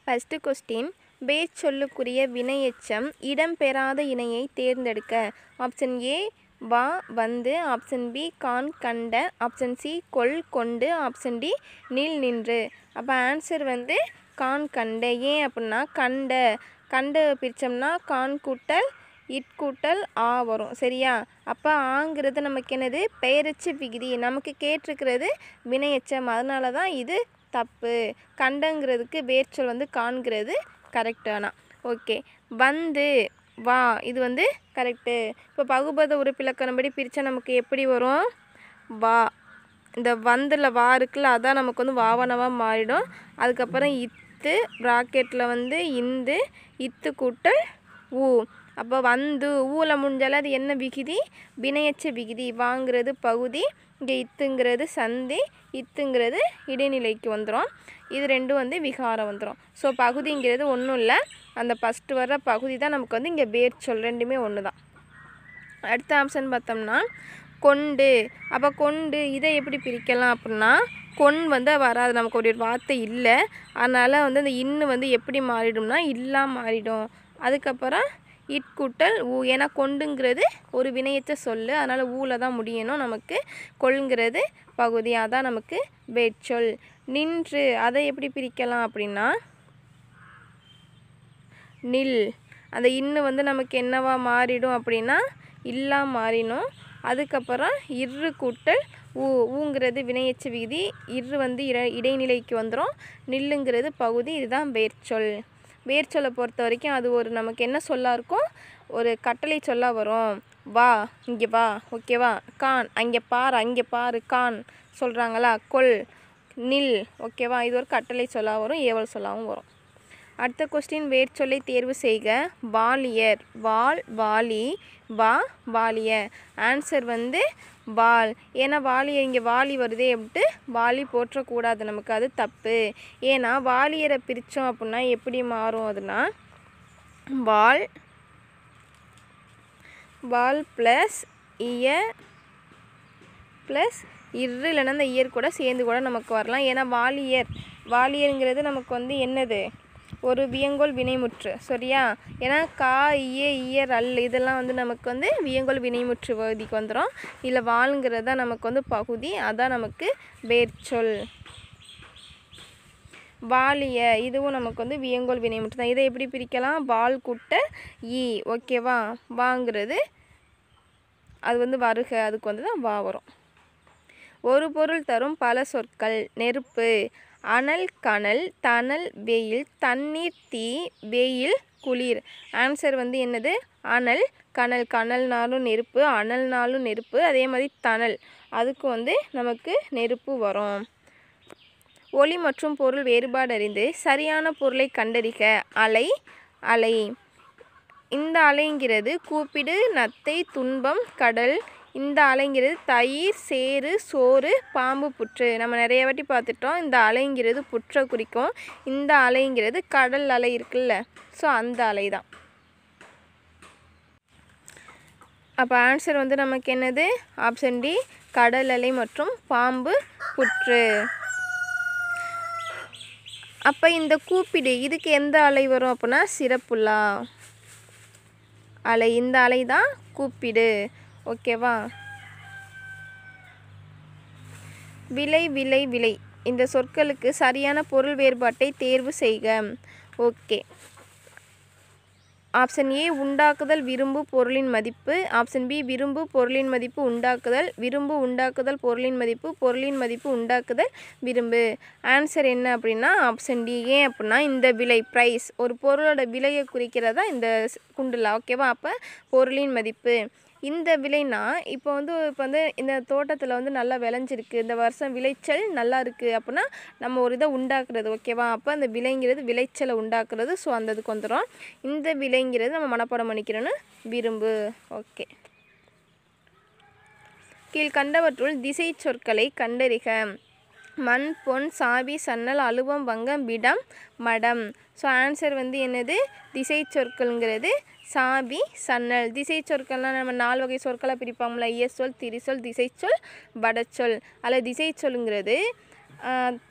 First question பேச் சொல்லுக்குரிய வினையெச்சம் இடம்பெறாத இணையை தேர்ந்தெடுக்க. Option A வா வந்து, ஆப்ஷன் பி கான் கண்ட, ஆப்ஷன் சி கொள் கொண்டு, ஆப்ஷன் டி நில் நின்று. அப்போ ஆன்சர் வந்து கான் கண்ட. ஏன் அப்படின்னா கண்ட பிரித்தோம்னா கான் கூட்டல் இட் கூட்டல் ஆ வரும். சரியா? அப்போ ஆங்கிறது நமக்கு என்னது? பெயரெச்ச விகுதி. நமக்கு கேட்டிருக்கிறது வினையெச்சம். அதனால தான் இது தப்பு. கண்டங்கிறதுக்கு வேர்ச்சொல் வந்து காண்கிறது கரெக்டானா. ஓகே. வந்து வா இது வந்து கரெக்டு. இப்போ பகுபத உறுப்பிலக்கணப்படி பிரித்தா நமக்கு எப்படி வரும்? வா, இந்த வந்துல வா இருக்குல்ல, அதான் நமக்கு வந்து வாவனவாக மாறிடும். அதுக்கப்புறம் இத்து ப்ராக்கெட்டில் வந்து இந்து, இத்து கூட்டல் ஊ. அப்போ வந்து ஊவில் முடிஞ்சாலும் அது என்ன விகுதி? வினையச்ச விகுதி. வாங்கிறது பகுதி, இங்கே இத்துங்கிறது சந்தி, இத்துங்கிறது இடைநிலைக்கு வந்துடும். இது ரெண்டும் வந்து விகாரம் வந்துடும். ஸோ பகுதிங்கிறது ஒன்றும் இல்லை, அந்த ஃபஸ்ட்டு வர்ற பகுதி தான் நமக்கு வந்து இங்கே வேர்ச்சொல். ரெண்டுமே ஒன்று தான். அடுத்த ஆப்ஷன் பார்த்தோம்னா கொண்டு. அப்போ கொண்டு இதை எப்படி பிரிக்கலாம் அப்படின்னா, கொன் வந்து வராது, நமக்கு ஒரு வார்த்தை இல்லை. அதனால் வந்து அந்த இன்னு வந்து எப்படி மாறிடும்னா இல்லா மாறிடும். அதுக்கப்புறம் இட் கூட்டல் ஊ. ஏன்னா கொண்டுங்கிறது ஒரு வினையற்ற சொல், அதனால் ஊவில் தான் முடியணும். நமக்கு கொள்ங்கிறது பகுதி, அதான் நமக்கு வேர்ச்சொல். நின்று அதை எப்படி பிரிக்கலாம் அப்படின்னா நில். அந்த இன்னு வந்து நமக்கு என்னவா மாறிடும் அப்படின்னா இல்லா மாறிடும். அதுக்கப்புறம் இரு கூட்டல் ஊ. ஊங்கிறது வினையச்ச விகுதி, இரு வந்து இடைநிலைக்கு வந்துடும். நில்லுங்கிறது பகுதி. இதுதான் வேர்ச்சொல். வேர்ச்சொல்லை பொறுத்த வரைக்கும் அது ஒரு நமக்கு என்ன சொல்லாக இருக்கும்? ஒரு கட்டளை சொல்லாக வரும். வா இங்கே வா, ஓகேவா? கான் அங்கே பார், அங்கே பாரு, கான் சொல்கிறாங்களா? கொல், நில், ஓகேவா? இது ஒரு கட்டளை சொல்லாக வரும், ஏவல் சொல்லாகவும் வரும். அடுத்த கொஸ்டின் வேர்ச்சொல்லை தேர்வு செய்க. வாலியர். வால் வாலி, வா வாலிய. ஆன்சர் வந்து வால். ஏன்னா வாலியர் இங்கே வாலி வருதே அப்படின்ட்டு வாலி போற்றக்கூடாது, நமக்கு அது தப்பு. ஏன்னா வாலியரை பிரித்தோம் அப்படின்னா எப்படி மாறும்? அதுனா வால் வால் ப்ளஸ் இய ப்ளஸ் இரு, இல்லைன்னா அந்த இயர் கூட சேர்ந்து கூட நமக்கு வரலாம். ஏன்னா வாலியருங்கிறது நமக்கு வந்து என்னது? ஒரு வியங்கோல் வினைமுற்று. சரியா? ஏன்னா கா இய இயர் அல் இதெல்லாம் வந்து நமக்கு வந்து வியங்கோல் வினைமுற்று பகுதிக்கு வந்துடும். இல்லை வாளுங்கிறது தான் நமக்கு வந்து பகுதி, அதான் நமக்கு வேர்ச்சொல். வாலிய இதுவும் நமக்கு வந்து வியங்கோல் வினைமுற்று தான். இதை எப்படி பிரிக்கலாம்? வால் கூட்ட ஈ, ஓகேவா? வாங்கிறது அது வந்து வருக, அதுக்கு வந்து தான் வா வரும். ஒரு பொருள் தரும் பல சொற்கள். நெருப்பு, அனல் கனல், தணல் வெயில், தண்ணீர் தீ, வெயில் குளிர். ஆன்சர் வந்து என்னது? அனல் கனல். கனல்னாலும் நெருப்பு, அனல்னாலும் நெருப்பு, அதே மாதிரி தணல் அதுக்கு வந்து நமக்கு நெருப்பு வரும். ஒலி மற்றும் பொருள் வேறுபாடு அறிந்து சரியான பொருளை கண்டறிக. அலை அலை. இந்த அலைங்கிறது கூப்பிடு, நத்தை, துன்பம், கடல். இந்த அலைங்கிறது தயிர், சேறு, சோறு, பாம்பு, புற்று. நம்ம நிறைய வாட்டி பார்த்துட்டோம். இந்த அலைங்கிறது புற்றை குறிக்கும். இந்த அலைங்கிறது கடல் அலை இருக்குல்ல, ஸோ அந்த அலை தான். அப்போ ஆன்சர் வந்து நமக்கு என்னது? ஆப்ஷன் டி கடல் அலை மற்றும் பாம்பு புற்று. அப்போ இந்த கூப்பிடு இதுக்கு எந்த அலை வரும் அப்படின்னா சிறப்புலா அலை. இந்த அலை தான் கூப்பிடு, ஓகேவா? விலை விலை விலை இந்த சொற்களுக்கு சரியான பொருள் வேறுபாட்டை தேர்வு செய்க. ஓகே. ஆப்ஷன் ஏ உண்டாக்குதல் விரும்பு பொருளின் மதிப்பு, ஆப்ஷன் பி விரும்பு பொருளின் மதிப்பு உண்டாக்குதல், விரும்பு உண்டாக்குதல் பொருளின் மதிப்பு, பொருளின் மதிப்பு உண்டாக்குதல் விரும்பு. ஆன்சர் என்ன அப்படின்னா ஆப்ஷன் டி. ஏன் அப்படின்னா இந்த விலை ப்ரைஸ் ஒரு பொருளோட விலையை குறிக்கிறதா இந்த குண்டுலா, ஓகேவா? அப்போ பொருளின் மதிப்பு. இந்த விலைனா இப்போ வந்து இந்த தோட்டத்தில் வந்து நல்லா விளைஞ்சிருக்கு, இந்த வருஷம் விளைச்சல் நல்லா இருக்குது அப்படின்னா நம்ம ஒரு இதை உண்டாக்குறது, ஓகேவா? அப்போ அந்த விலைங்கிறது விளைச்சலை உண்டாக்குறது, ஸோ அந்த இதுக்கு வந்துடும். இந்த விலைங்கிறது நம்ம மனப்பாடம் பண்ணிக்கிறோன்னு விரும்பு. ஓகே. கீழ்கண்டவற்றுள் திசை சொற்களை கண்டறிக. மண், பொன், சாவி, சன்னல், அலுவம், வங்கம், விடம், மடம். ஸோ ஆன்சர் வந்து என்னது? திசை சொற்கள்ங்கிறது சாவி, சன்னல். திசை சொற்கள்லாம் நம்ம 4 வகை சொற்களை பிரிப்பாங்களா? இயற்சொல், திரிசொல், திசைச்சொல், வடச்சொல். அதில் திசை சொல்லுங்கிறது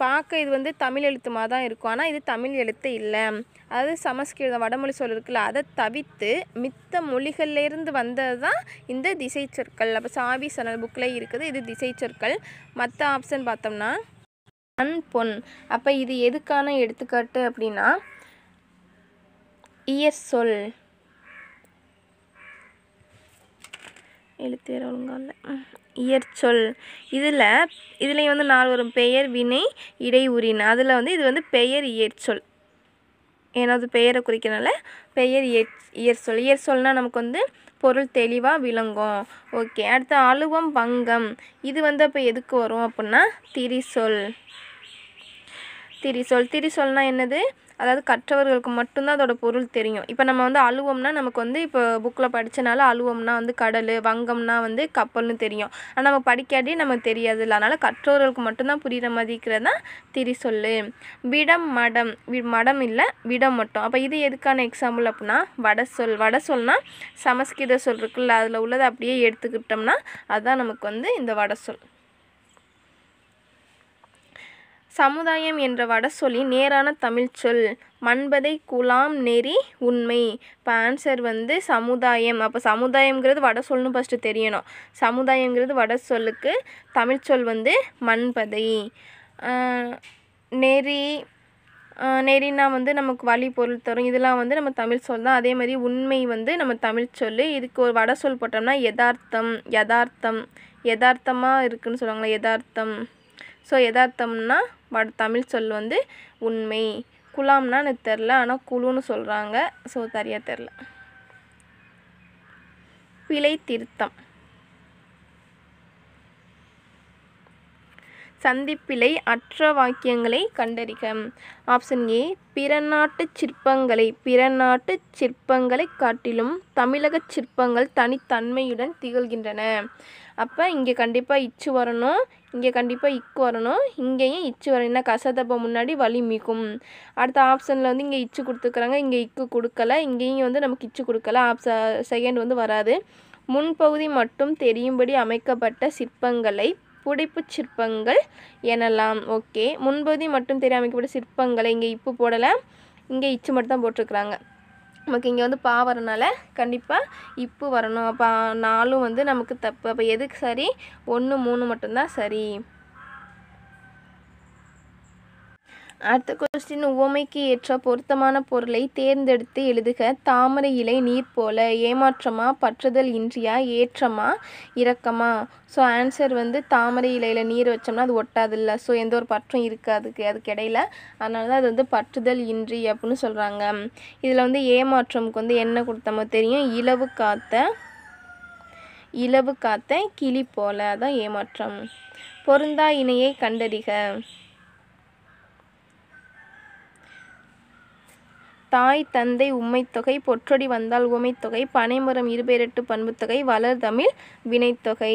பார்க்க இது வந்து தமிழ் எழுத்து மாதிரி தான் இருக்கும், ஆனால் இது தமிழ் எழுத்து இல்லை. அதாவது சமஸ்கிருதம் வடமொழி சொல் இருக்குல்ல, அதை தவிர்த்து மித்த மொழிகள்லேருந்து வந்தது தான் இந்த திசை சொற்கள். அப்போ சாவி சனல் புக்கில் இருக்குது, இது திசை சொற்கள். மற்ற ஆப்ஷன் பார்த்தோம்னா மண் பொன். அப்போ இது எதுக்கான எடுத்துக்காட்டு அப்படின்னா இயற் சொல். எழுத்து வேறு ஒழுங்கா இல்லை. இயற்சொல். இதுலேயும் வந்து 4 வரும்: பெயர், வினை, இடையுறின். அதில் வந்து இது வந்து பெயர் இயற்சொல். ஏதாவது பெயரை குறிக்கிறனால பெயர் இயற்சொல். இயற்சொல்னால் நமக்கு வந்து பொருள் தெளிவாக விளங்கும். ஓகே. அடுத்து அலுவம் பங்கம். இது வந்து அப்போ எதுக்கு வரும் அப்படின்னா திரிசொல். திரிசொல்னால் என்னது? அதாவது கற்றவர்களுக்கு மட்டும்தான் அதோட பொருள் தெரியும். இப்போ நம்ம வந்து அலுவம்னா நமக்கு வந்து இப்போ புக்கில் படித்தனால அலுவம்னா வந்து கடல், வங்கம்னா வந்து கப்பல்னு தெரியும். ஆனால் நம்ம படிக்காட்டி நமக்கு தெரியாது இல்லை. அதனால் கற்றவர்களுக்கு மட்டும்தான் புரிகிற மாதிரி இருக்கிறது தான் திரிசொல். விடம் மடம். மடம் இல்லை, விடம் மட்டும். அப்போ இது எதுக்கான எக்ஸாம்பிள் அப்படின்னா வடசொல். வடசொல்னால் சமஸ்கிருத சொல் இருக்குல்ல, அதில் உள்ளதை அப்படியே எடுத்துக்கிட்டோம்னா அதுதான் நமக்கு வந்து இந்த வடசொல். சமுதாயம் என்ற வடசொல்லின் நேரான தமிழ் சொல் மன்பதை குலாம் நெறி உண்மை. இப்போ ஆன்சர் வந்து சமுதாயம். அப்போ சமுதாயம்ங்கிறது வடசொல்னு ஃபஸ்ட்டு தெரியணும். சமுதாயங்கிறது வடசொல்லுக்கு தமிழ் சொல் வந்து மன்பதை. நெறி, நெறினா வந்து நமக்கு வழி பொருள் தரும். இதெல்லாம் வந்து நம்ம தமிழ் சொல் தான். அதே மாதிரி உண்மை வந்து நம்ம தமிழ் சொல். இதுக்கு ஒரு வடசொல் போட்டோம்னா யதார்த்தம். யதார்த்தமாக இருக்குதுன்னு சொல்லுவாங்களே, யதார்த்தம். ஸோ யதார்த்தம்னா தமிழ் சொல் வந்து உண்மை. குலாம்னா எனக்கு தெரில, ஆனால் குழுன்னு சொல்கிறாங்க. ஸோ சரியாக தெரில. பிழை திருத்தம். சந்திப்பிழை அற்ற வாக்கியங்களை கண்டறிக. ஆப்ஷன் ஏ பிற நாட்டுச் சிற்பங்களை காட்டிலும் தமிழக சிற்பங்கள் தனித்தன்மையுடன் திகழ்கின்றன. அப்போ இங்கே கண்டிப்பாக இச்சு வரணும், இங்கே கண்டிப்பாக இக்கு வரணும், இங்கேயும் இச்சு வரணும். கசதப்ப முன்னாடி வலி மிகும். அடுத்த ஆப்ஷனில் வந்து இங்கே இச்சு கொடுத்துக்கிறாங்க, இங்கே இக்கு கொடுக்கல, இங்கேயும் வந்து நமக்கு இச்சு கொடுக்கல. செகண்ட் வந்து வராது. முன்பகுதி மட்டும் தெரியும்படி அமைக்கப்பட்ட சிற்பங்களை புடைப்பு சிற்பங்கள் எனலாம். ஓகே. முன்பகுதி மட்டும் தெரிய அமைக்கப்பட்ட சிற்பங்களை இங்கே இப்பு போடலை, இங்கே இச்சு மட்டும் தான் போட்டிருக்கிறாங்க. நமக்கு இங்கே வந்து பா வரனால கண்டிப்பாக இப்பு வரணும். அப்போ 4 வந்து நமக்கு தப்பு. அப்போ எதுக்கு சரி? 1, 3 மட்டும்தான் சரி. அடுத்த கொஸ்டின், உவமைக்கு ஏற்ற பொருத்தமான பொருளை தேர்ந்தெடுத்து எழுதுக. தாமரை இலை நீர் போல. ஏமாற்றமா, பற்றுதல் இன்றியா, ஏற்றமா, இரக்கமா? ஸோ ஆன்சர் வந்து தாமரை இலையில் நீர் வச்சோம்னா அது ஒட்டாதில்ல. ஸோ எந்த ஒரு பற்றும் இருக்காதுக்கு அதுக்கு இடையில. அதனால தான் அது வந்து பற்றுதல் இன்றி அப்படின்னு சொல்கிறாங்க. இதில் வந்து ஏமாற்றமுக்கு வந்து என்ன கொடுத்தோமோ தெரியும், இலவு காத்த கிளி போல. அதான் ஏமாற்றம். பொருந்தா இணையை கண்டறிக. தாய் தந்தை உம்மைத்தொகை, பொற்றொடி வந்தால் உவமைத்தொகை, பனைமரம் இருபெயரெட்டு பண்புத்தொகை, வளர்தமிழ் வினைத்தொகை.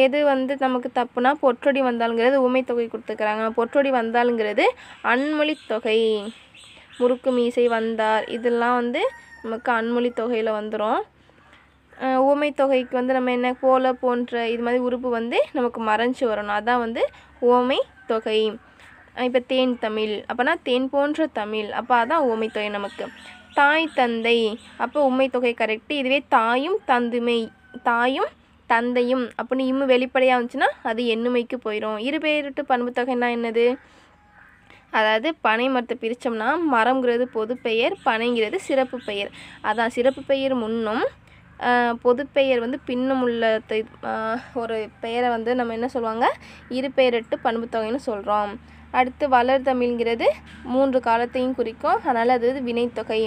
எது வந்து நமக்கு தப்புனா பொற்றொடி வந்தாலுங்கிறது உவமைத்தொகை கொடுத்துக்கிறாங்க. பொற்றொடி வந்தாலுங்கிறது அன்மொழி தொகை. முறுக்கு மீசை வந்தார் இதெல்லாம் வந்து நமக்கு அன்மொழி தொகையில் வந்துடும். உவமைத்தொகைக்கு வந்து நம்ம என்ன போல போன்ற இது மாதிரி உறுப்பு வந்து நமக்கு மறைஞ்சி வரணும். அதான் வந்து உவமை தொகை. இப்போ தேன் தமிழ் அப்போனா தேன் போன்ற தமிழ், அப்போ அதான் உவமைத்தொகை நமக்கு. தாய் தந்தை அப்போ உண்மைத்தொகை கரெக்டு. இதுவே தாயும் தந்தையும் அப்படின்னு இன்னும் வெளிப்படையாக இருந்துச்சுன்னா அது எண்ணுமைக்கு போயிடும். இருபெயரிட்டு பண்புத்தொகைன்னா என்னது? அதாவது பனை மரத்தை பிரித்தோம்னா மரம்ங்கிறது பொது பெயர், பனைங்கிறது சிறப்பு பெயர். அதான் சிறப்பு பெயர் முன்னும் பொதுப்பெயர் வந்து பின்னும் உள்ள ஒரு பெயரை வந்து நம்ம என்ன சொல்லுவாங்க, இருபெயரிட்டு பண்புத்தொகைன்னு சொல்கிறோம். அடுத்து வளர்தமிழ்ங்கிறது 3 காலத்தையும் குறிக்கும். அதனால் அது வினைத்தொகை.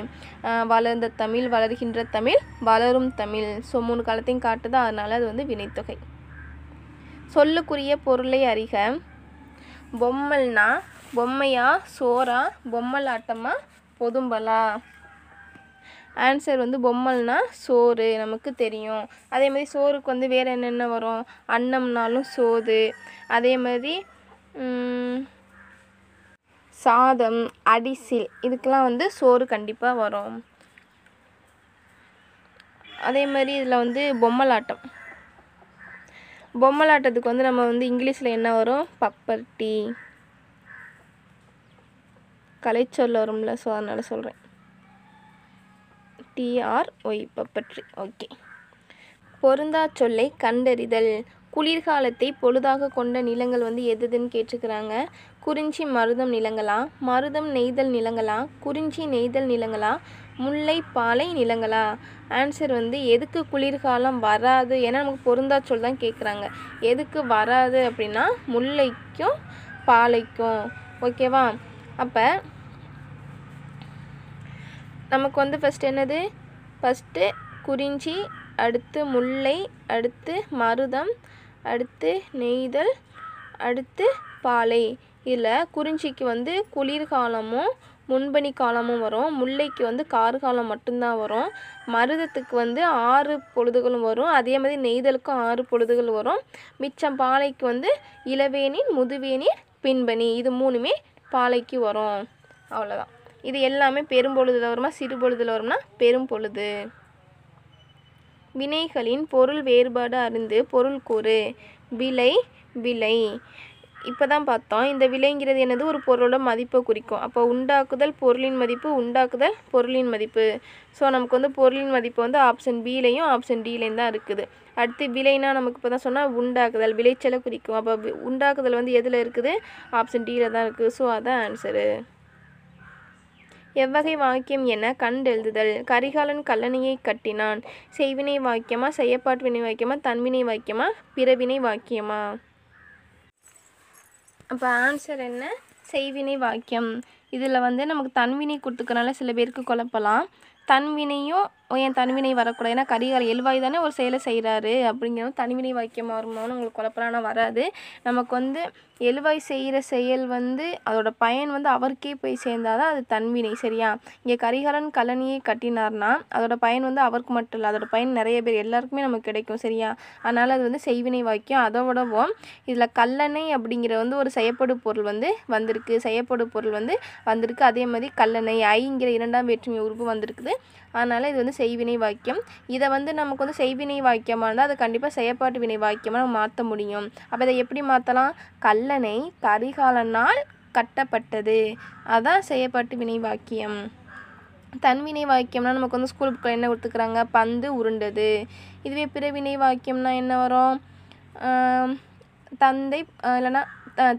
வளர்ந்த தமிழ், வளர்கின்ற தமிழ், வளரும் தமிழ். ஸோ 3 காலத்தையும் காட்டுது, அதனால் அது வந்து வினைத்தொகை. சொல்லுக்குரிய பொருளை அறிக. பொம்மல்னா பொம்மையா, சோறா, பொம்மல் ஆட்டமா, பொதும்பலா? ஆன்சர் வந்து பொம்மல்னா சோறு, நமக்கு தெரியும். அதே மாதிரி சோறுக்கு வந்து வேறு என்னென்ன வரும்? அன்னம்னாலும் சோறு, அதே மாதிரி சாதம், அடிசில், இதுக்கெல்லாம் வந்து சோறு கண்டிப்பாக வரும். அதே மாதிரி இதில் வந்து பொம்மலாட்டம். பொம்மலாட்டத்துக்கு வந்து நம்ம வந்து இங்கிலீஷில் என்ன வரும்? பப்பர்ட்டி. கலைச்சொல் வரும்ல, ஸோ அதனால் சொல்கிறேன். TRY puppetry. ஓகே. பொருந்தா சொல்லை கண்டறிதல். குளிர்காலத்தை பொழுதாக கொண்ட நிலங்கள் வந்து எதுன்னு கேட்டிருக்கிறாங்க. குறிஞ்சி மருதம் நிலங்களா, மருதம் நெய்தல் நிலங்களா, குறிஞ்சி நெய்தல் நிலங்களா, முல்லை பாலை நிலங்களா? ஆன்சர் வந்து எதுக்கு குளிர்காலம் வராது, ஏன்னா நமக்கு பொருந்தா சொல் தான் கேட்குறாங்க. எதுக்கு வராது அப்படின்னா முல்லைக்கும் பாலைக்கும். ஓகேவா? அப்போ நமக்கு வந்து ஃபஸ்ட்டு என்னது? ஃபஸ்ட்டு குறிஞ்சி, அடுத்து முல்லை, அடுத்து மருதம், அடுத்து நெய்தல், அடுத்து பாலை. இதில் குறிஞ்சிக்கு வந்து குளிர்காலமும் முன்பனி காலமும் வரும். முல்லைக்கு வந்து கார்காலம் மட்டும்தான் வரும். மருதத்துக்கு வந்து 6 பொழுதுகளும் வரும். அதே மாதிரி நெய்தலுக்கும் 6 பொழுதுகள் வரும். மிச்சம் பாலைக்கு வந்து இளவேநீர், முதுவேநீர், பின்பனி, இது 3மே பாலைக்கு வரும். அவ்வளோதான். இது எல்லாமே பெரும்பொழுதில் வருமா சிறு பொழுதில் வரும்னா பெரும்பொழுது. வினைகளின் பொருள் வேறுபாடு அறிந்து பொருள் கூறு. விலை, விலை. இப்போ தான் பார்த்தோம். இந்த விலைங்கிறது என்னது? ஒரு பொருளோட மதிப்பை குறிக்கும். அப்போ உண்டாக்குதல் பொருளின் மதிப்பு, உண்டாக்குதல் பொருளின் மதிப்பு. ஸோ நமக்கு வந்து பொருளின் மதிப்பு வந்து ஆப்ஷன் பிலையும் ஆப்ஷன் டிலையும் தான் இருக்குது. அடுத்து விலைனா நமக்கு இப்போ தான் சொன்னால் உண்டாக்குதல், விளைச்சலை குறிக்கும். அப்போ உண்டாக்குதல் வந்து எதில் இருக்குது? ஆப்ஷன் டியில் தான் இருக்குது. ஸோ அதான் ஆன்சரு. எவ்வகை வாக்கியம் என கண்டெழுதுதல். கரிகாலன் கல்லணையை கட்டினான். செய்வினை வாக்கியமா, செய்யப்பாட்டு வினை வாக்கியமா, தன்வினை வாக்கியமா, பிறவினை வாக்கியமா? அப்போ ஆன்சர் என்ன? செய்வினை வாக்கியம். இதில் வந்து நமக்கு தன்வினை கொடுத்துக்கனால சில பேருக்கு குழப்பலாம். தன்வினையும் ஏன் தன்வினை வரக்கூடாது? ஏன்னா கரிகாலன் எழுவாய் தானே ஒரு செயலை செய்கிறாரு, அப்படிங்கிறது தன்வினை வாக்கியமாக வருமானு உங்களுக்கு குழப்பலாம். ஆனால் வராது. நமக்கு வந்து எழுவாய் செய்கிற செயல் வந்து அதோட பயன் வந்து அவருக்கே போய் சேர்ந்தால் தான் அது தன்வினை. சரியா? இங்கே கரிகாலன் கல்லணையை கட்டினார்னா அதோட பயன் வந்து அவருக்கு மட்டும் இல்லை, அதோட பயன் நிறைய பேர் எல்லாருக்குமே நமக்கு கிடைக்கும். சரியா? அதனால் அது வந்து செய்வினை வாக்கியம். அதை விடவும் இதில் கல்லணை அப்படிங்கிற வந்து ஒரு செய்யப்படு பொருள் வந்து வந்திருக்கு, செய்யப்படு பொருள் வந்து வந்திருக்கு. அதே மாதிரி கல்லணை ஐங்கிற 2ஆம் வேற்றுமை உறுப்பு வந்திருக்குது. அதனால் இது வந்து செய்வினை வாக்கியம். இதை வந்து நமக்கு வந்து செய்வினை வாக்கியமாக இருந்தால் அதை கண்டிப்பாக செய்யப்பாட்டு வினை வாக்கியமாக நம்ம மாற்ற முடியும். அப்போ இதை எப்படி மாற்றலாம்? கல்லணை கரிகாலனால் கட்டப்பட்டது, அதான் செய்யப்பாட்டு வினை வாக்கியம். தன்வினை வாக்கியம்னா நமக்கு வந்து ஸ்கூல் புக்கில் என்ன கொடுத்துக்கிறாங்க? பந்து உருண்டது. இதுவே பிறவினை வாக்கியம்னா என்ன வரும்? தந்தை இல்லைன்னா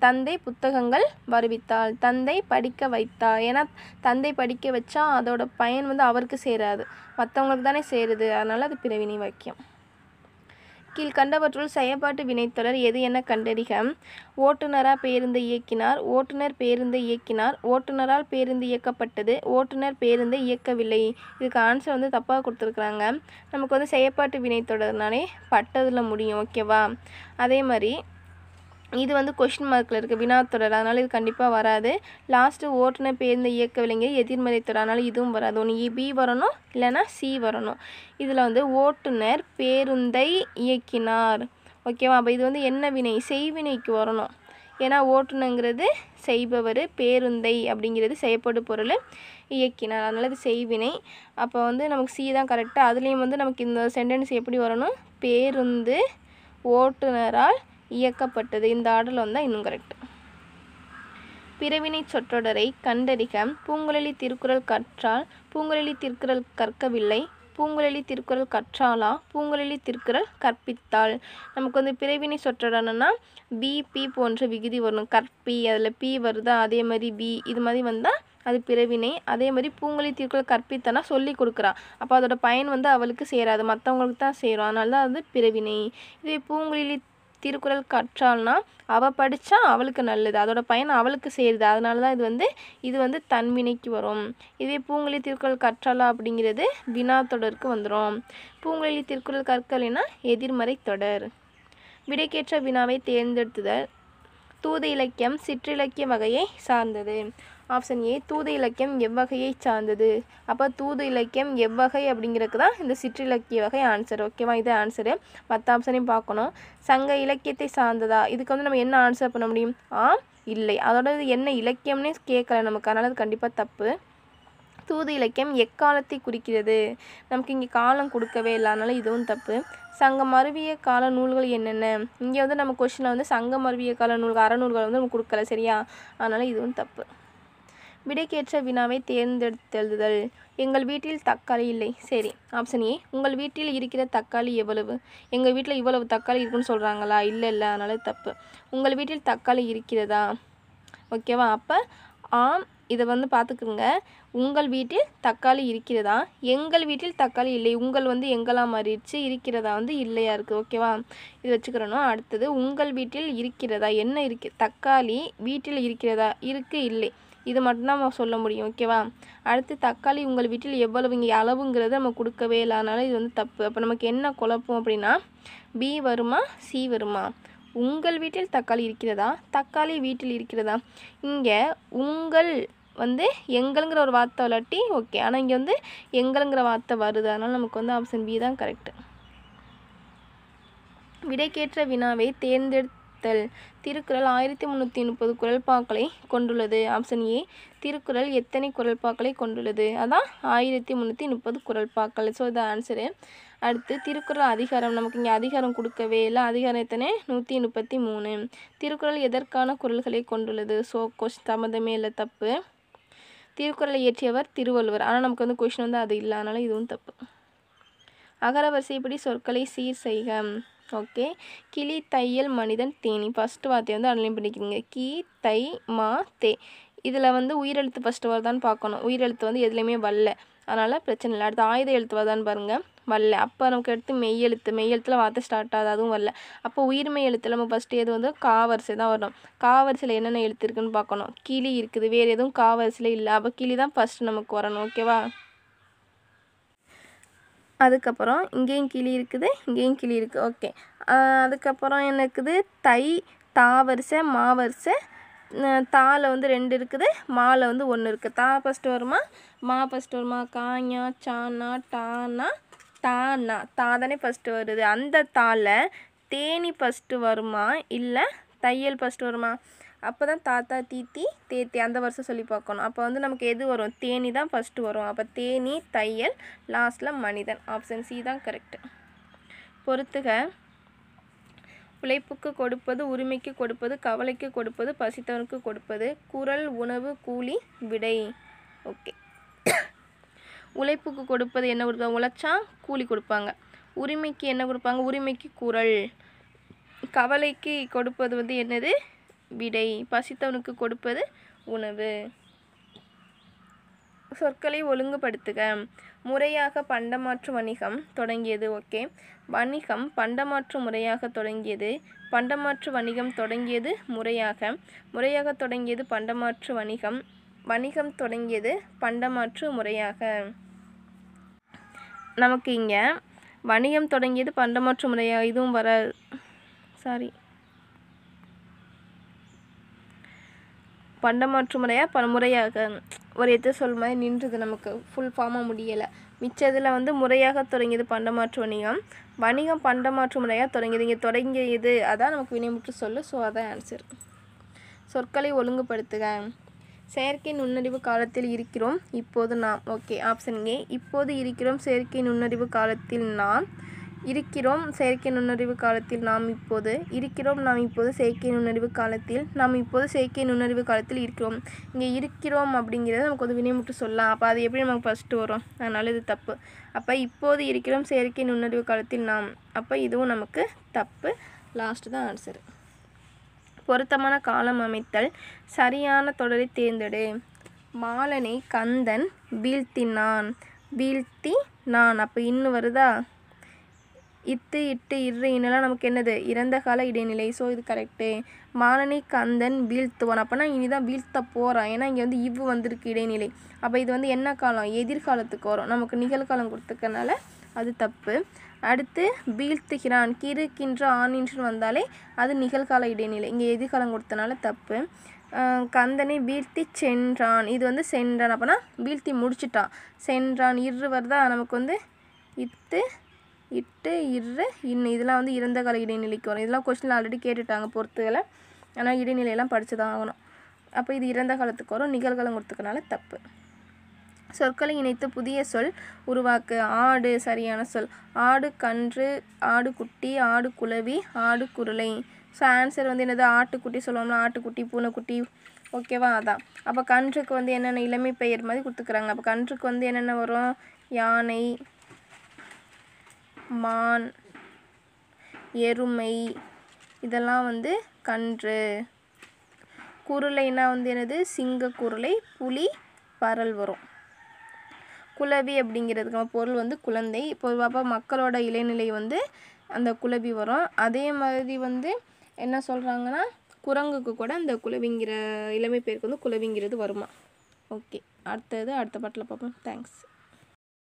தந்தை புத்தகங்கள் வருவித்தாள், தந்தை படிக்க வைத்தாள். ஏன்னா தந்தை படிக்க வச்சா அதோட பயன் வந்து அவருக்கு சேராது, மற்றவங்களுக்கு தானே சேருது. அதனால் அது பிறவினை வாக்கியம். கீழ்கண்டவற்றுள் செயற்பாட்டு வினைத்தொடர் எது என கண்டறிக. ஓட்டுநராக பேருந்து இயக்கினார், ஓட்டுநர் பேருந்து இயக்கினார், ஓட்டுநரால் பேருந்து இயக்கப்பட்டது, ஓட்டுநர் பேருந்து இயக்கவில்லை. இதுக்கு ஆன்சர் வந்து தப்பாக கொடுத்துருக்குறாங்க. நமக்கு வந்து செயற்பாட்டு வினைத்தொடர்னாலே பட்டதில் முடியும். ஓகேவா? அதே மாதிரி இது வந்து கொஷின் மார்க்கில் இருக்குது, வினாத்தொடர். அதனால் இது கண்டிப்பாக வராது. லாஸ்ட்டு ஓட்டுநர் பேருந்து இயக்கவில்லைங்க எதிர்மறை தொடர், அதனால் இதுவும் வராது. ஒன்று பி வரணும், இல்லைன்னா சி வரணும். இதில் வந்து ஓட்டுநர் பேருந்தை இயக்கினார். ஓகேவா? அப்போ இது வந்து என்ன வினை? செய்வினைக்கு வரணும். ஏன்னா ஓட்டுநங்கிறது செய்பவர், பேருந்தை அப்படிங்கிறது செய்யப்படு பொருள், இயக்கினார். அதனால் இது செய்வினை. அப்போ வந்து நமக்கு சி தான் கரெக்டாக. அதுலேயும் வந்து நமக்கு இந்த சென்டென்ஸ் எப்படி வரணும்? பேருந்து ஓட்டுநரால் இயக்கப்பட்டது. இந்த ஆர்டரில் வந்தால் இன்னும் கரெக்ட். பிறவினை சொற்றொடரை கண்டறிக. பூங்குழலி திருக்குறள் கற்றால், பூங்குழலி திருக்குறள் கற்கவில்லை, பூங்குழலி திருக்குறள் கற்றாளா, பூங்குழலி திருக்குறள் கற்பித்தாள். நமக்கு வந்து பிறவினை சொற்றொடர்னா பி போன்ற விகுதி வரணும். கற்பி, அதில் பி வருதா, அதே மாதிரி பி, இது மாதிரி வந்தால் அது பிறவினை. அதே மாதிரி பூங்குழலி திருக்குறள் கற்பித்தனா சொல்லி கொடுக்குறா, அப்போ அதோட பயன் வந்து அவளுக்கு சேராது, மற்றவங்களுக்கு தான் சேரும். அதனால தான் அது பிறவினை. இதே பூங்குழலி திருக்குறள் கற்றால்னா அவள் படித்தா அவளுக்கு நல்லது, அதோட பயன் அவளுக்கு சேருது. அதனால தான் இது வந்து தன்வினைக்கு வரும். இதே பூங்குழலி திருக்குறள் கற்றாலா அப்படிங்கிறது வினாத்தொடருக்கு வந்துடும். பூங்குழலி திருக்குறள் கற்கலைன்னா எதிர்மறை தொடர். விடைக்கேற்ற வினாவை தேர்ந்தெடுத்துதல். தூது இலக்கியம் சிற்றிலக்கிய வகையை சார்ந்தது. ஆப்ஷன் ஏ தூது இலக்கியம் எவ்வகையை சார்ந்தது. அப்போ தூது இலக்கியம் எவ்வகை அப்படிங்கிறதுக்கு தான் இந்த சிற்றிலக்கிய வகை ஆன்சர். ஓகேவா? இது ஆன்சரு. மற்ற ஆப்ஷனையும் பார்க்கணும். சங்க இலக்கியத்தை சார்ந்ததா, இதுக்கு வந்து நம்ம என்ன ஆன்சர் பண்ண முடியும்? இல்லை. அதோட இது என்ன இலக்கியம்னே கேட்கல நமக்கு, அதனால் அது கண்டிப்பாக தப்பு. தூது இலக்கியம் எக்காலத்தை குறிக்கிறது. நமக்கு இங்கே காலம் கொடுக்கவே இல்லை, அதனால் இதுவும் தப்பு. சங்கம் மருவிய கால நூல்கள் என்னென்ன? இங்கே வந்து நம்ம கொஸ்டினில் வந்து சங்கம் மருவிய கால நூல்கள் அறநூல்கள் வந்து நம்ம கொடுக்கல, சரியா? அதனால் இதுவும் தப்பு. விடைக்கேற்ற வினாவை தேர்ந்தெடுத்தெழுதுதல். எங்கள் வீட்டில் தக்காளி இல்லை. சரி, ஆப்ஷன் ஏ. உங்கள் வீட்டில் இருக்கிற தக்காளி எவ்வளவு? எங்கள் வீட்டில் இவ்வளவு தக்காளி இருக்குன்னு சொல்கிறாங்களா? இல்லை, அதனால் தப்பு. உங்கள் வீட்டில் தக்காளி இருக்கிறதா? ஓகேவா? அப்போ ஆம், இதை வந்து பார்த்துக்குங்க. உங்கள் வீட்டில் தக்காளி இருக்கிறதா? எங்கள் வீட்டில் தக்காளி இல்லை. உங்கள் வந்து எங்கெல்லாம் மாறிடுச்சு, இருக்கிறதா வந்து இல்லையா இருக்குது. ஓகேவா? இது வச்சுக்கிறணும். அடுத்தது உங்கள் வீட்டில் இருக்கிறதா, என்ன இருக்குது? தக்காளி வீட்டில் இருக்கிறதா, இருக்குது இல்லை, இது மட்டும்தான் நம்ம சொல்ல முடியும். ஓகேவா? அடுத்து தக்காளி உங்கள் வீட்டில் எவ்வளவு, இங்கே அளவுங்கிறது நம்ம கொடுக்கவே இல்லை, அதனால் இது வந்து தப்பு. அப்போ நமக்கு என்ன குழப்பம் அப்படின்னா பி வருமா சி வருமா? உங்கள் வீட்டில் தக்காளி இருக்கிறதா, தக்காளி வீட்டில் இருக்கிறதா? இங்கே உங்கள் வந்து எங்கள்ங்கிற ஒரு வார்த்தை விளாட்டி ஓகே, ஆனால் இங்கே வந்து எங்கள்ங்கிற வார்த்தை வருது, அதனால் நமக்கு வந்து ஆப்ஷன் பி தான் கரெக்டு. விடைக்கேற்ற வினாவை தேர்ந்தெடுத்தல். திருக்குறள் 1330 குறள்பாக்களை கொண்டுள்ளது. Option A. திருக்குறள் எத்தனை குறள்பாக்களை கொண்டுள்ளது? அதான் 1330 குறள்பாக்கள். ஸோ இது ஆன்சரு. அடுத்து திருக்குறள் அதிகாரம், நமக்கு இங்கே அதிகாரம் கொடுக்கவே இல்லை. அதிகாரம் எத்தனை? 133. திருக்குறள் எதற்கான குறள்களை கொண்டுள்ளது? ஸோ சம்மந்தமே இல்லை, தப்பு. திருக்குறளை இயற்றியவர் திருவள்ளுவர், ஆனால் நமக்கு வந்து கொஷின் வந்து அது இல்லை, அதனால் இதுவும் தப்பு. அகர வரிசைப்படி சொற்களை சீர் செய்க. ஓகே. கிளி, தையல், மனிதன், தேனி. ஃபஸ்ட்டு வார்த்தையை வந்து அனலைன் பண்ணிக்கிறீங்க. கி, தை, மா, தே. இதில் வந்து உயிரெழுத்து ஃபஸ்ட்டு வருதான்னு பார்க்கணும். உயிரெழுத்து வந்து எதுலேயுமே வரல, அதனால் பிரச்சனை இல்லை. அடுத்து ஆயுத எழுத்து வருதான்னு பாருங்கள், வரல. அப்போ நமக்கு எடுத்து மெய்யெழுத்தில் வார்த்தை ஸ்டார்ட் ஆகுது, அதுவும் வரல. அப்போ உயிர்மெய் எழுத்தில் நம்ம ஃபஸ்ட்டு எது வந்து காவரிசை தான் வரணும். காவரிசையில் என்னென்ன எழுத்து இருக்குதுன்னு பார்க்கணும். கிளி இருக்குது, வேறு எதுவும் காவரிசையில் இல்லை, அப்போ கிளி தான் ஃபஸ்ட்டு நமக்கு வரணும். ஓகேவா? அதுக்கப்புறம் இங்கேயும் கிளி இருக்குது, இங்கேயும் கிளி இருக்குது. ஓகே. அதுக்கப்புறம் என்ன இருக்குது? தை, தா வரிசை, மா வரிசை. தாவில் வந்து 2 இருக்குது, மாவில் வந்து 1 இருக்குது. தா ஃபஸ்ட்டு வருமா, மா ஃபஸ்ட்டு வருமா? காஞா, சானா, டானா, தானா. தா தானே ஃபஸ்ட்டு வருது. அந்த தாவில் தேனி ஃபஸ்ட்டு வருமா, இல்லை தையல் ஃபஸ்ட்டு வருமா? அப்போ தான் தாத்தா, தீத்தி, தேத்தி அந்த வருஷம் சொல்லி பார்க்கணும். அப்போ வந்து நமக்கு எது வரும்? தேனி தான் ஃபஸ்ட்டு வரும். அப்போ தேனி, தையல், லாஸ்ட்டில் மனிதன். ஆப்ஷன் சி தான் கரெக்டு. பொறுத்துக. உழைப்புக்கு கொடுப்பது, உரிமைக்கு கொடுப்பது, கவலைக்கு கொடுப்பது, பசித்தவனுக்கு கொடுப்பது. குறள், உணவு, கூலி, விடை. ஓகே. உழைப்புக்கு கொடுப்பது என்ன கொடுப்பாங்க? உழைச்சா கூலி கொடுப்பாங்க. உரிமைக்கு என்ன கொடுப்பாங்க? உரிமைக்கு குறள். கவலைக்கு கொடுப்பது வந்து என்னது? விடை. பசித்தவனுக்கு கொடுப்பது உணவு. சொற்களை ஒழுங்குபடுத்துக. முறையாக பண்டமாற்று வணிகம் தொடங்கியது. ஓகே. வணிகம் பண்டமாற்று முறையாக தொடங்கியது. பண்டமாற்று வணிகம் தொடங்கியது முறையாக. முறையாக தொடங்கியது பண்டமாற்று வணிகம். வணிகம் தொடங்கியது பண்டமாற்று முறையாக. நமக்கு இங்கே வணிகம் தொடங்கியது பண்டமாற்று முறையாக, இதுவும் வர பண்டமாற்று முறையாக முறையாக ஒரு எது சொல் மாதிரி நின்றுது, நமக்கு ஃபுல் ஃபார்மாக முடியலை. மிச்சதில் வந்து முறையாக தொடங்கியது பண்டமாற்று வணிகம், வணிகம் பண்டமாற்று முறையாக தொடங்கியது. இங்கே தொடங்கியது அதான் நமக்கு வினைமுற்று சொல்லு. ஸோ அதான் ஆன்சர். சொற்களை ஒழுங்குபடுத்துக. செயற்கை நுண்ணறிவு காலத்தில் இருக்கிறோம், இப்போது நாம். ஓகே. Option A. இப்போது இருக்கிறோம் செயற்கை நுண்ணறிவு காலத்தில் நாம். இருக்கிறோம் செயற்கை நுண்ணறிவு காலத்தில் நாம் இப்போது. இருக்கிறோம் நாம் இப்போது செயற்கை நுண்ணறிவு காலத்தில். நாம் இப்போது செயற்கை நுண்ணறிவு காலத்தில் இருக்கிறோம். இங்கே இருக்கிறோம் அப்படிங்கிறது நமக்கு வந்து வினைமுற்று சொல்லலாம். அப்போ அது எப்படி நமக்கு ஃபஸ்ட்டு வரும்? அதனால் இது தப்பு. அப்போ இப்போது இருக்கிறோம் செயற்கை நுண்ணறிவு காலத்தில் நாம். அப்போ இதுவும் நமக்கு தப்பு. லாஸ்ட்டு தான் ஆன்சரு. பொருத்தமான காலம் அமைத்தல். சரியான தொடரை தேர்ந்தெடு. மாலனை கந்தன் வீழ்த்தினான். வீழ்த்தினான். அப்போ இன்னும் வருதா? இட்டு, இட்டு, இரு, இன்னெல்லாம் நமக்கு என்னது? இறந்த கால இடைநிலை. ஸோ இது கரெக்டு. மாலனை கந்தன் வீழ்த்துவான். அப்போனா இனிதான் வீழ்த்த போகிறான், ஏன்னா இங்கே வந்து இவ்வு வந்திருக்கு இடைநிலை. அப்போ இது வந்து என்ன காலம்? எதிர்காலத்துக்கு வரும். நமக்கு நிகழ்காலம் கொடுத்துக்கனால அது தப்பு. அடுத்து வீழ்த்துகிறான். கிறுக்கின்ற ஆணின்று வந்தாலே அது நிகழ்கால இடைநிலை. இங்கே எதிர்காலம் கொடுத்தனால தப்பு. கந்தனை வீழ்த்தி சென்றான். இது வந்து சென்றான். அப்போனா வீழ்த்தி முடிச்சிட்டான். சென்றான். இரு வருதா? நமக்கு வந்து இட்டு, இட்டு, இரு, இன்னு இதெல்லாம் வந்து இறந்த கால இடைநிலைக்கு வரும். இதெல்லாம் கொஸ்டினில் ஆல்ரெடி கேட்டுட்டாங்க பொறுத்துகளை. ஆனால் இடைநிலையெல்லாம் படித்து தான் ஆகணும். அப்போ இது இறந்த காலத்துக்கு வரும், நிகழ்காலம் கொடுத்துக்கனால தப்பு. சொற்களை இணைத்து புதிய சொல் உருவாக்கு. ஆடு சரியான சொல். ஆடு கன்று, ஆடு குட்டி, ஆடு குளவி, ஆடு குருளை. ஸோ ஆன்சர் வந்து என்னது? ஆட்டுக்குட்டி சொல்லுவோம்னா ஆட்டுக்குட்டி, பூனைக்குட்டி. ஓகேவா? அதான். அப்போ கன்றுக்கு வந்து என்னென்ன இளமை பெயர் மாதிரி கொடுத்துக்கிறாங்க. அப்போ கன்றுக்கு வந்து என்னென்ன வரும்? யானை, மான், எருமை, இதெல்லாம் வந்து கன்று. குருளைனா வந்து என்னது? சிங்க குருளை, புலி, பறல் வரும். குளவி அப்படிங்கிறதுக்கு பொருள் வந்து குழந்தை. பொதுவாக மக்களோட இளைநிலை வந்து அந்த குளவி வரும். அதே மாதிரி வந்து என்ன சொல்கிறாங்கன்னா, குரங்குக்கு கூட அந்த குளவிங்கிற இளமை பேருக்கு வந்து குளவிங்கிறது வருமா. ஓகே, அடுத்த பாட்டில் பார்ப்போம். தேங்க்ஸ்.